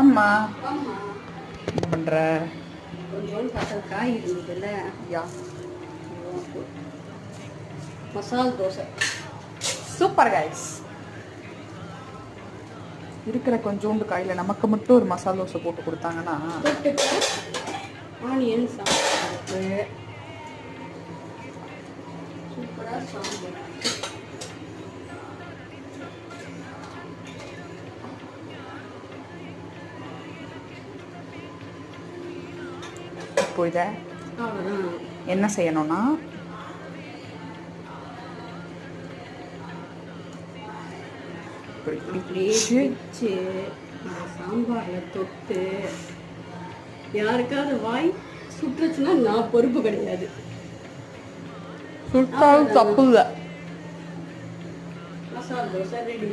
அம்மா ஆமா என்ன பண்ற? கொஞ்சோண்டு பார்த்தா காய் இருந்ததுல்ல யா மசால் தோசை சூப்பர் கைஸ். இருக்கிற கொஞ்சோண்டு காயில நமக்கு மட்டும் ஒரு மசாலா தோசை போட்டு கொடுத்தாங்கன்னா ஆனியன் சாம்பார் சூப்பராக சாம்பார். இப்போ இதை அவ்வளோதான். என்ன செய்யணும்னா அப்படியே வச்சு இந்த சாம்பாரில் தொட்டு யாருக்காவது வாய் சுற்றுச்சுன்னா நான் பொறுப்பு கிடையாது. சுட்டாலும் தப்பு இல்லை. மசாலா தோசை ரெடி.